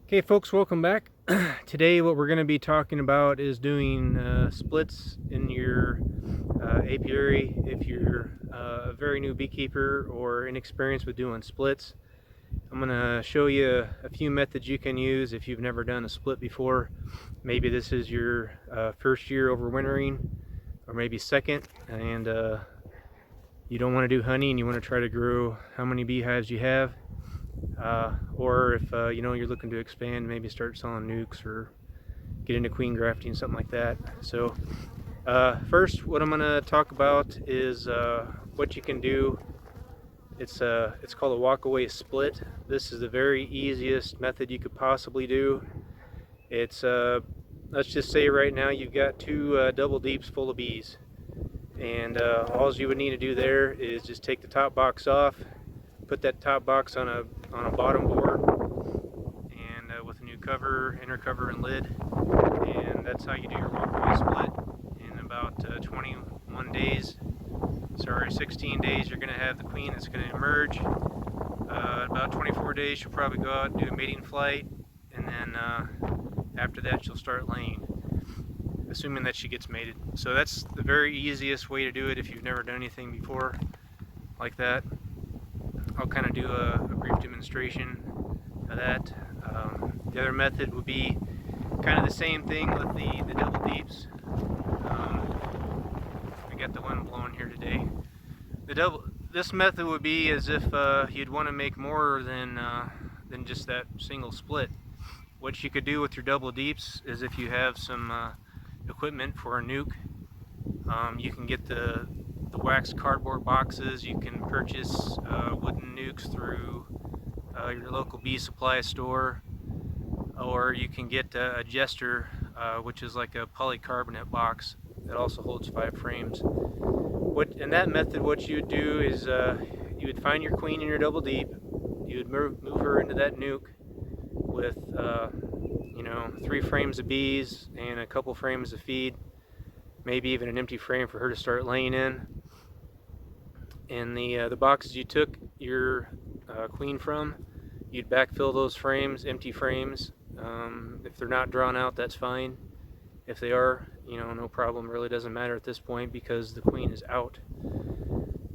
Okay folks, welcome back. Today what we're going to be talking about is doing splits in your apiary. If you're a very new beekeeper or inexperienced with doing splits, I'm going to show you a few methods you can use if you've never done a split before. Maybe this is your first year overwintering, or maybe second, and you don't want to do honey and you want to try to grow how many beehives you have. Or if you're looking to expand, maybe start selling nukes or get into queen grafting, something like that. So first, what I'm going to talk about is what you can do. It's called a walk-away split. This is the very easiest method you could possibly do. It's let's just say right now you've got two double deeps full of bees, and all you would need to do there is just take the top box off, put that top box on a bottom board, and with a new cover, inner cover, and lid, and that's how you do your walk-away split. In about 16 days, you're going to have the queen that's going to emerge. About 24 days, she'll probably go out and do a mating flight, and then after that, she'll start laying, assuming that she gets mated. So that's the very easiest way to do it if you've never done anything before like that. I'll kind of do a brief demonstration of that. The other method would be kind of the same thing with the double deeps. I got the wind blowing here today. This method would be as if you'd want to make more than just that single split. What you could do with your double deeps is, if you have some equipment for a nuke, you can get the wax cardboard boxes. You can purchase wooden nukes through your local bee supply store, or you can get a jester, which is like a polycarbonate box that also holds 5 frames. In that method, what you would do is you would find your queen in your double deep. You would move her into that nuke with 3 frames of bees and a couple frames of feed, maybe even an empty frame for her to start laying in. And the boxes you took your queen from, you'd backfill those frames, empty frames. If they're not drawn out, that's fine. If they are, no problem. Really doesn't matter at this point because the queen is out.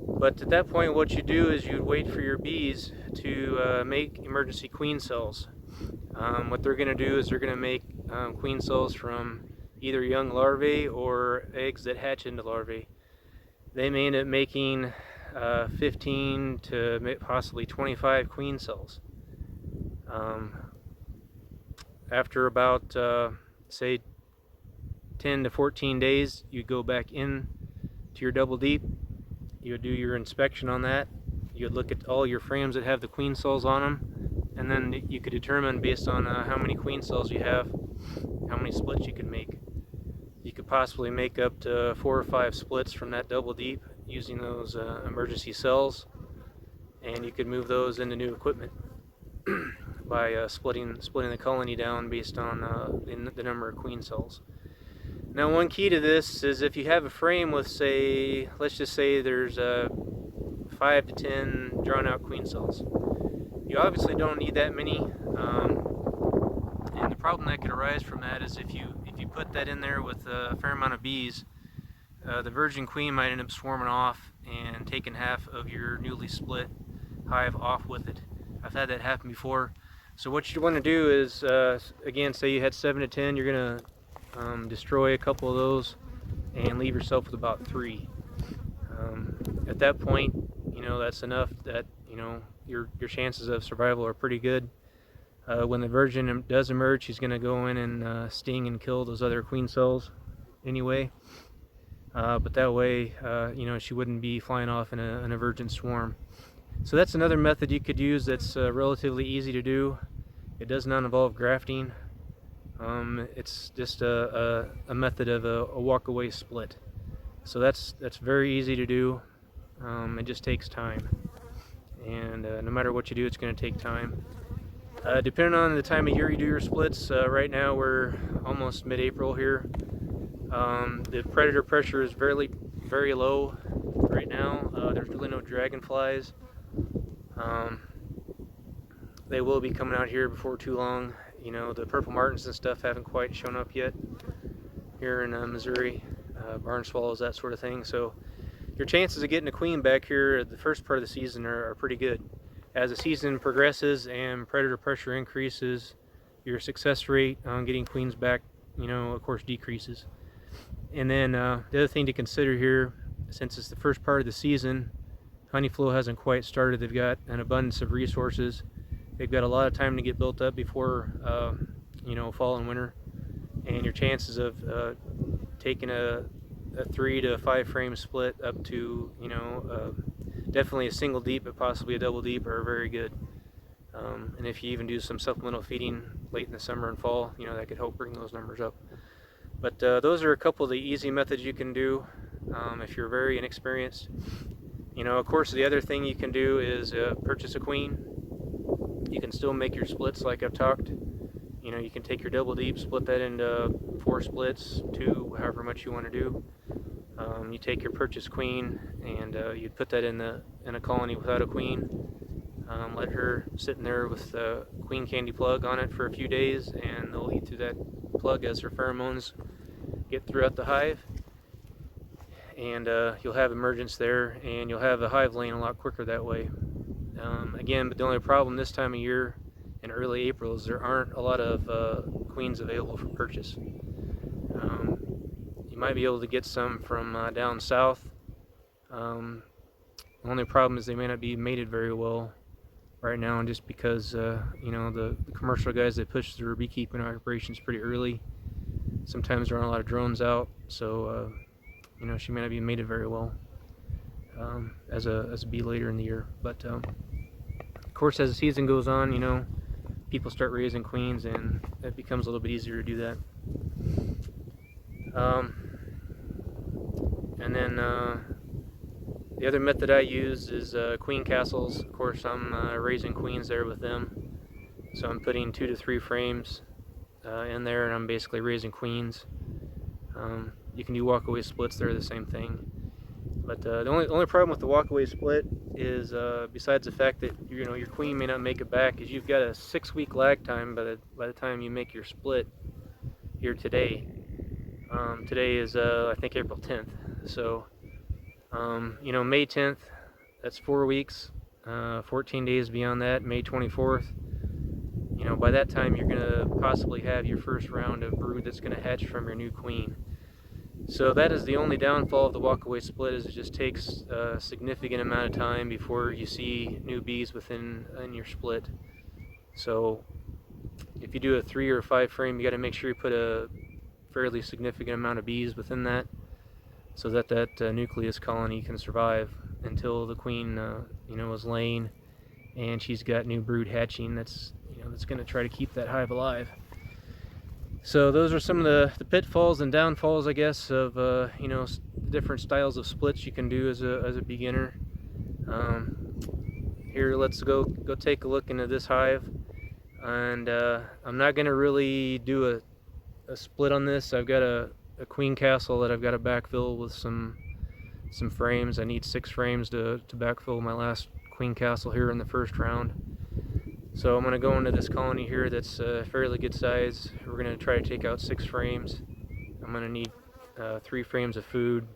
But at that point, what you do is you'd wait for your bees to make emergency queen cells. What they're going to do is they're going to make queen cells from either young larvae or eggs that hatch into larvae. They may end up making 15 to possibly 25 queen cells. After about say 10 to 14 days, you go back in to your double deep. You would do your inspection on that. You would look at all your frames that have the queen cells on them, and then you could determine, based on how many queen cells you have, how many splits you can make. You could possibly make up to 4 or 5 splits from that double deep using those emergency cells, and you could move those into new equipment by splitting the colony down based on the number of queen cells. Now, one key to this is, if you have a frame with, let's just say there's 5 to 10 drawn out queen cells, you obviously don't need that many. And the problem that could arise from that is, if you put that in there with a fair amount of bees, the virgin queen might end up swarming off and taking half of your newly split hive off with it. I've had that happen before. So what you want to do is, again, say you had 7 to 10, you're going to destroy a couple of those and leave yourself with about 3. At that point, that's enough that your chances of survival are pretty good. When the virgin does emerge, she's going to go in and sting and kill those other queen cells anyway. But that way, she wouldn't be flying off in a virgin swarm. So that's another method you could use that's relatively easy to do. It does not involve grafting. It's just a method of a walk-away split. So that's very easy to do. It just takes time. And no matter what you do, it's going to take time. Depending on the time of year you do your splits, right now we're almost mid-April here. The predator pressure is very low right now. There's really no dragonflies. they will be coming out here before too long. You know, the purple martins and stuff haven't quite shown up yet here in Missouri, barn swallows, that sort of thing. So your chances of getting a queen back here the first part of the season are pretty good. As the season progresses and predator pressure increases, your success rate on getting queens back, you know, of course, decreases. And then the other thing to consider here, since it's the first part of the season, honey flow hasn't quite started. They've got an abundance of resources. They've got a lot of time to get built up before, you know, fall and winter. And your chances of taking a 3 to 5 frame split up to, you know, definitely a single deep, but possibly a double deep, are very good. And if you even do some supplemental feeding late in the summer and fall, you know, that could help bring those numbers up. But those are a couple of the easy methods you can do if you're very inexperienced. You know, of course, the other thing you can do is purchase a queen. You can still make your splits like I've talked. You know, you can take your double deep, split that into 4 splits, 2, however much you want to do. You take your purchased queen and you'd put that in a colony without a queen. Let her sit in there with the queen candy plug on it for a few days, and they'll eat through that plug as her pheromones get throughout the hive. And you'll have emergence there, and you'll have the hive laying a lot quicker that way. Again, but the only problem this time of year in early April is there aren't a lot of queens available for purchase. You might be able to get some from down south. The only problem is they may not be mated very well right now, just because you know, the commercial guys that push their beekeeping operations pretty early. Sometimes there aren't a lot of drones out, so you know, she may not be mated very well as a bee later in the year. But of course, as the season goes on, you know, people start raising queens, and it becomes a little bit easier to do that. And then the other method I use is queen castles. Of course, I'm raising queens there with them, so I'm putting 2 to 3 frames in there, and I'm basically raising queens. You can do walkaway splits; they're the same thing. But the only problem with the walkaway split is, besides the fact that, you know, your queen may not make it back, is you've got a 6-week lag time by the time you make your split here today. Today is I think April 10th. So you know, May 10th, that's 4 weeks. 14 days beyond that, May 24th. You know, by that time you're gonna possibly have your first round of brood that's gonna hatch from your new queen. So that is the only downfall of the walkaway split, is it just takes a significant amount of time before you see new bees within your split. So if you do a 3 or 5 frame, you got to make sure you put a fairly significant amount of bees within that, so that nucleus colony can survive until the queen you know, is laying and she's got new brood hatching. That's, you know, that's going to try to keep that hive alive. So those are some of the pitfalls and downfalls, I guess, of you know, different styles of splits you can do as a beginner. Here, let's go take a look into this hive, and I'm not going to really do a split on this. I've got a queen castle that I've got to backfill with some frames. I need 6 frames to backfill my last queen castle here in the first round. So I'm going to go into this colony here that's fairly good size. We're going to try to take out 6 frames. I'm going to need 3 frames of food,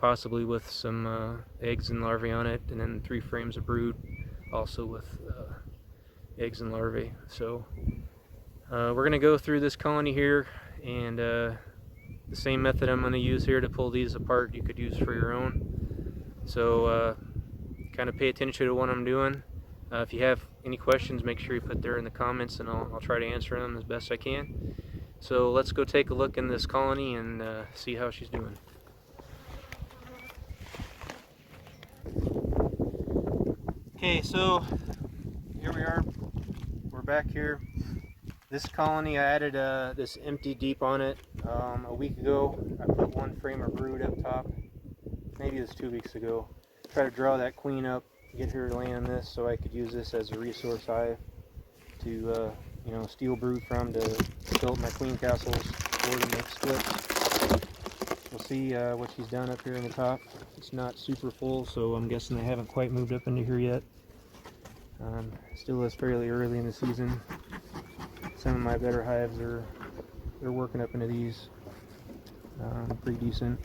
possibly with some eggs and larvae on it, and then 3 frames of brood, also with eggs and larvae. So we're going to go through this colony here, and the same method I'm going to use here to pull these apart you could use for your own. So kind of pay attention to what I'm doing. If you have any questions, make sure you put there in the comments, and I'll try to answer them as best I can. So let's go take a look in this colony and see how she's doing. Okay, so here we are. We're back here. This colony, I added this empty deep on it a week ago. I put 1 frame of brood up top. Maybe it was 2 weeks ago. Try to draw that queen up, get her to land in this, so I could use this as a resource hive to you know, steal brood from, to build my queen castles or to make splits. We'll see what she's done up here in the top. It's not super full, so I'm guessing they haven't quite moved up into here yet. Still is fairly early in the season. Some of my better hives they're working up into these pretty decent.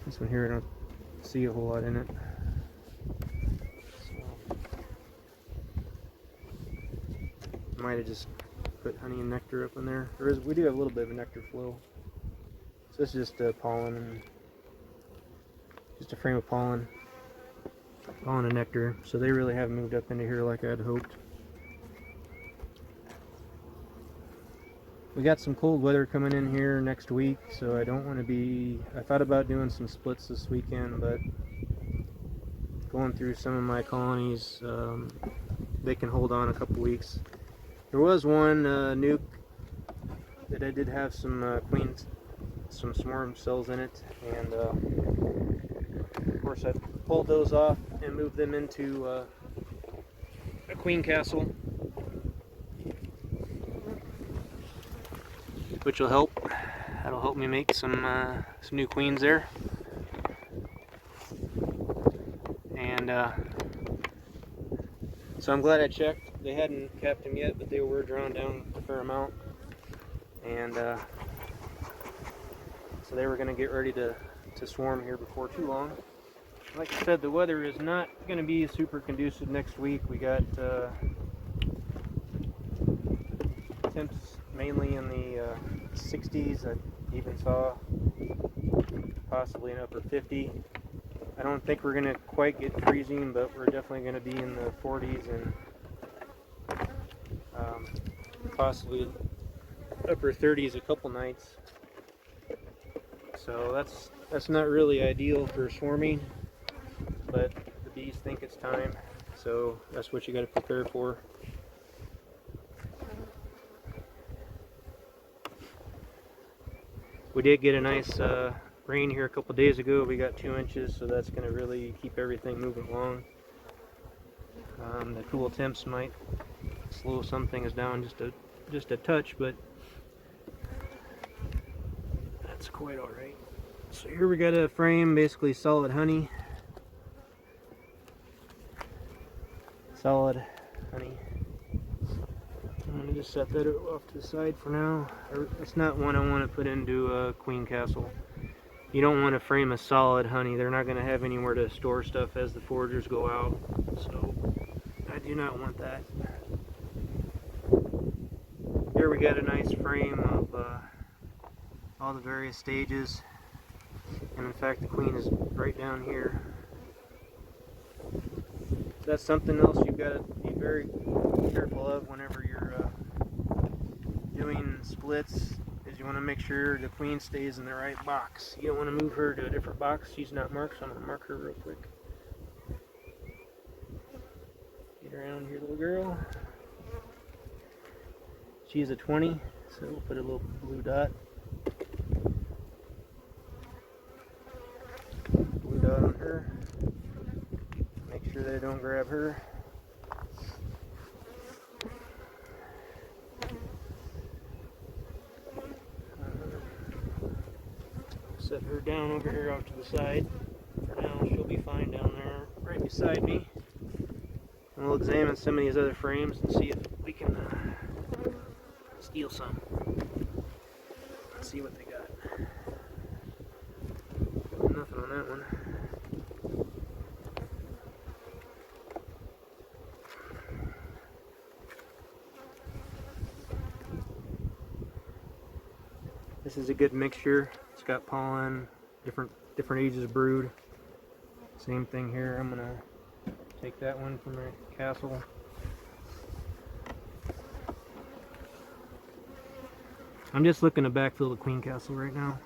This one here I don't see a whole lot in it. So, might have just put honey and nectar up in there. We do have a little bit of a nectar flow. So this is just pollen and just a frame of pollen and nectar. So they really haven't moved up into here like I had hoped. We got some cold weather coming in here next week, so I don't want to be... I thought about doing some splits this weekend, but going through some of my colonies, they can hold on a couple weeks. There was one nuke that I did have some queens, some swarm cells in it, and of course I pulled those off and moved them into a queen castle, which will help. That'll help me make some new queens there. And so I'm glad I checked. They hadn't capped them yet, but they were drawn down a fair amount. And so they were going to get ready to swarm here before too long. Like I said, the weather is not going to be super conducive next week. We got temps mainly in the 60s. I even saw possibly an upper 50. I don't think we're going to quite get freezing, but we're definitely going to be in the 40s and possibly upper 30s a couple nights. So that's not really ideal for swarming, but the bees think it's time, so that's what you got to prepare for. We did get a nice rain here a couple days ago. We got 2 inches, so that's going to really keep everything moving along. The cool temps might slow some things down just a touch, but that's quite all right. So here we got a frame, basically solid honey. Solid honey. I'm going to just set that off to the side for now. It's not one I want to put into a queen castle. You don't want to frame a solid honey. They're not going to have anywhere to store stuff as the foragers go out. So I do not want that. Here we got a nice frame of all the various stages. And in fact, the queen is right down here. That's something else you've got to be very careful of whenever you're doing splits, is you want to make sure the queen stays in the right box. You don't want to move her to a different box. She's not marked, so I'm going to mark her real quick. Get around here, little girl. She's a 20, so we'll put a little blue dot. Blue dot on her. Make sure they don't grab her. Set her down over here off to the side. For now, she'll be fine down there right beside me. And we'll examine some of these other frames and see if we can steal some. Let's see what they got. Nothing on that one. This is a good mixture. It's got pollen, different ages of brood. Same thing here. I'm gonna take that one from my castle. I'm just looking to backfill the queen castle right now.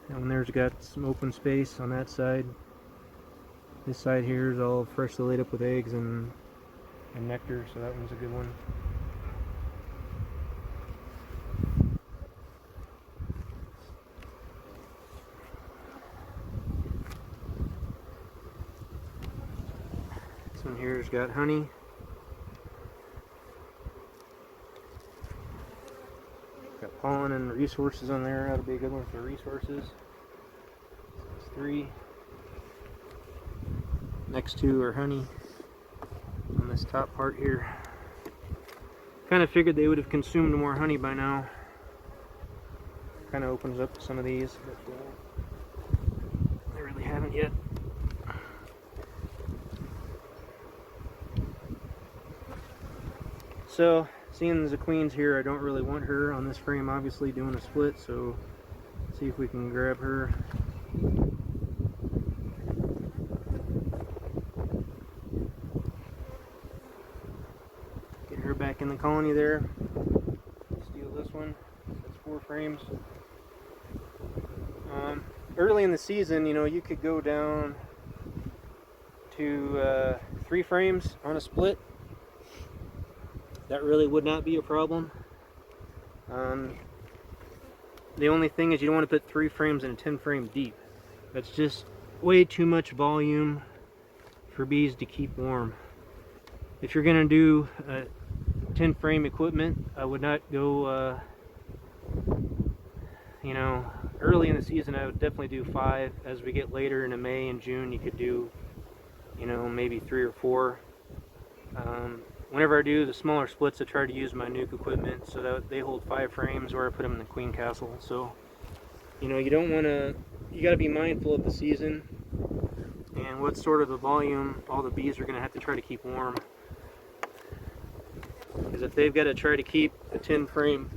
And there's got some open space on that side. This side here is all freshly laid up with eggs and nectar, so that one's a good one. This one here's got honey. Got pollen and resources on there. That'll be a good one for resources. So that's 3. next to are honey on this top part here. Kind of figured they would have consumed more honey by now. Kind of opens up some of these, but they really haven't yet. So, seeing as the queen's here, I don't really want her on this frame, obviously doing a split, so see if we can grab her. Get her back in the colony there. Steal this one. That's 4 frames. Early in the season, you know, you could go down to 3 frames on a split. That really would not be a problem. The only thing is you don't want to put 3 frames in a 10 frame deep. That's just way too much volume for bees to keep warm. If you're going to do 10 frame equipment, I would not go, you know, early in the season I would definitely do 5. As we get later into May and June, you could do, you know, maybe 3 or 4. Whenever I do the smaller splits, I try to use my nuke equipment so that they hold 5 frames, or I put them in the queen castle. So, you know, you don't want to, you got to be mindful of the season and what sort of a volume all the bees are going to have to try to keep warm. Because if they've got to try to keep a 10 frame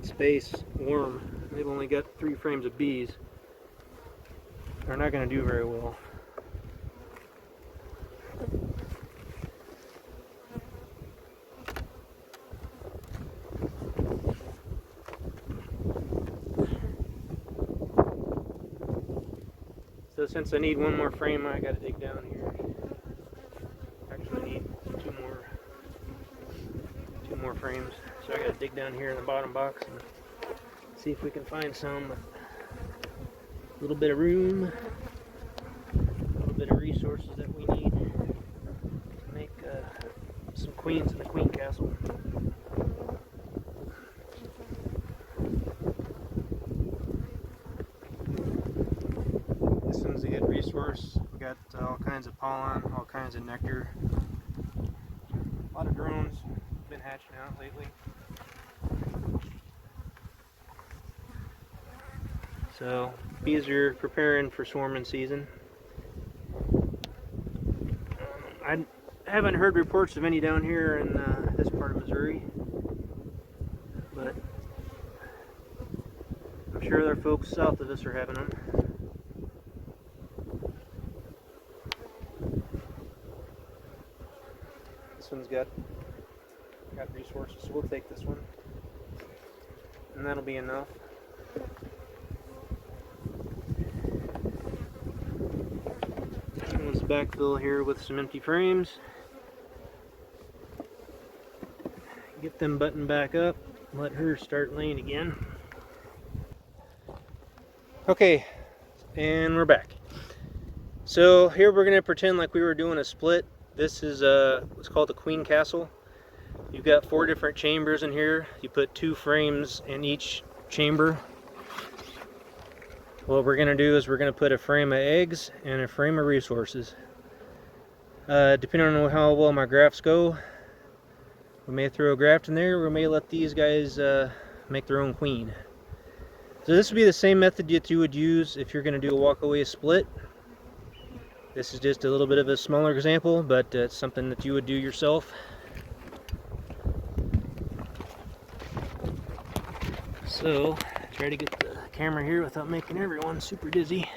space warm, they've only got 3 frames of bees, they're not going to do very well. So since I need 1 more frame, I gotta dig down here. Actually, I need 2 more frames. So I gotta dig down here in the bottom box and see if we can find some with a little bit of room, a little bit of resources that we need to make some queens in the queen castle. This one's a good resource. We got all kinds of pollen, all kinds of nectar. A lot of drones have been hatching out lately. So bees are preparing for swarming season. I haven't heard reports of any down here in this part of Missouri, but I'm sure there are folks south of us are having them. This one's got resources, so we'll take this one, and that'll be enough. Let's backfill here with some empty frames. Get them buttoned back up. Let her start laying again. Okay, and we're back. So here we're going to pretend like we were doing a split. This is what's called the queen castle. You've got 4 different chambers in here. You put 2 frames in each chamber. What we're going to do is we're going to put a frame of eggs and a frame of resources. Depending on how well my grafts go, we may throw a graft in there, or we may let these guys make their own queen. So this would be the same method that you would use if you're going to do a walkaway split. This is just a little bit of a smaller example, but it's something that you would do yourself. So, try to get the camera here without making everyone super dizzy.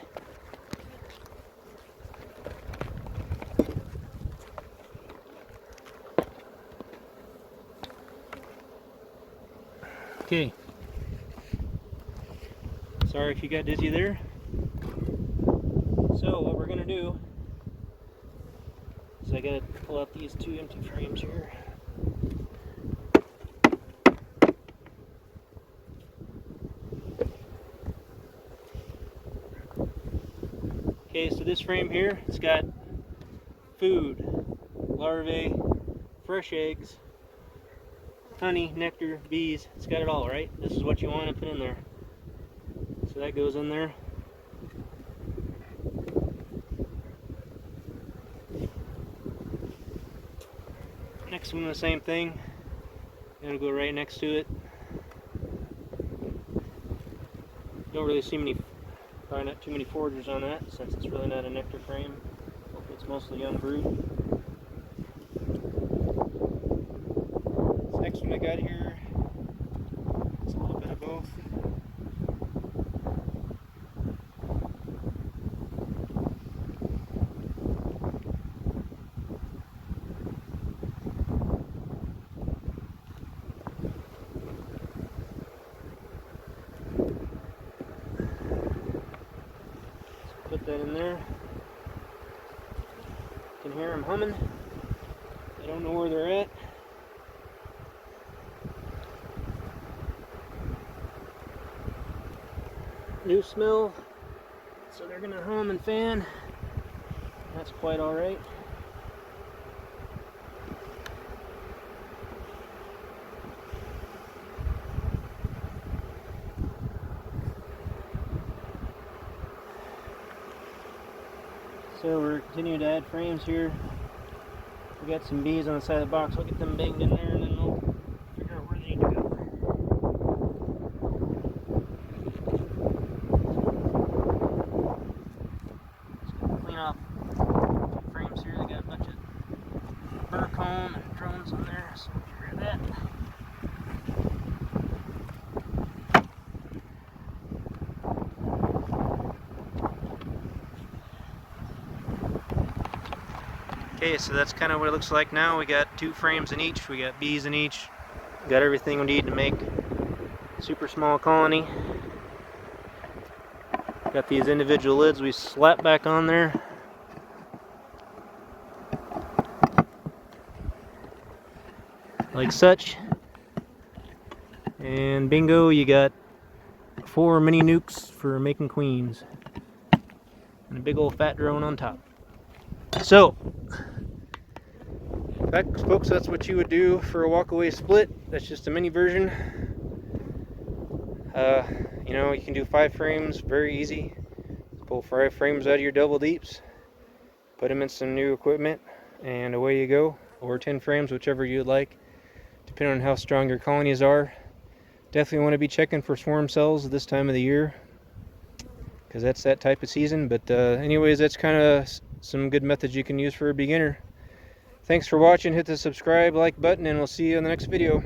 Okay. Sorry if you got dizzy there. So what we're going to do is I got to pull out these 2 empty frames here. Okay, so this frame here, it's got food, larvae, fresh eggs, honey, nectar, bees. It's got it all, right? This is what you want to put in there. So that goes in there. Next one, the same thing. Gonna go right next to it. Don't really see many, probably not too many foragers on that, since it's really not a nectar frame. It's mostly young brood. This next one I got here, it's a little bit of both. Put that in there. You can hear them humming. I don't know where they're at. New smell. So they're gonna hum and fan. That's quite alright. So we're continuing to add frames here. We got some bees on the side of the box. We'll get them banged in there and then we'll figure out where they need to go. Just gonna clean off the frames here. They got a bunch of burr comb and drones on there, so we'll get rid of that. Okay, so that's kind of what it looks like now. We got 2 frames in each. We got bees in each. Got everything we need to make a super small colony. Got these individual lids we slap back on there. Like such. And bingo, you got 4 mini nukes for making queens. And a big old fat drone on top. So, folks, that's what you would do for a walkaway split. That's just a mini version. You know, you can do 5 frames, very easy. Pull 5 frames out of your double deeps, put them in some new equipment, and away you go. Or 10 frames, whichever you'd like, depending on how strong your colonies are. Definitely want to be checking for swarm cells this time of the year, because that's that type of season. But anyways, that's kind of some good methods you can use for a beginner. Thanks for watching. Hit the subscribe, like button, and we'll see you in the next video.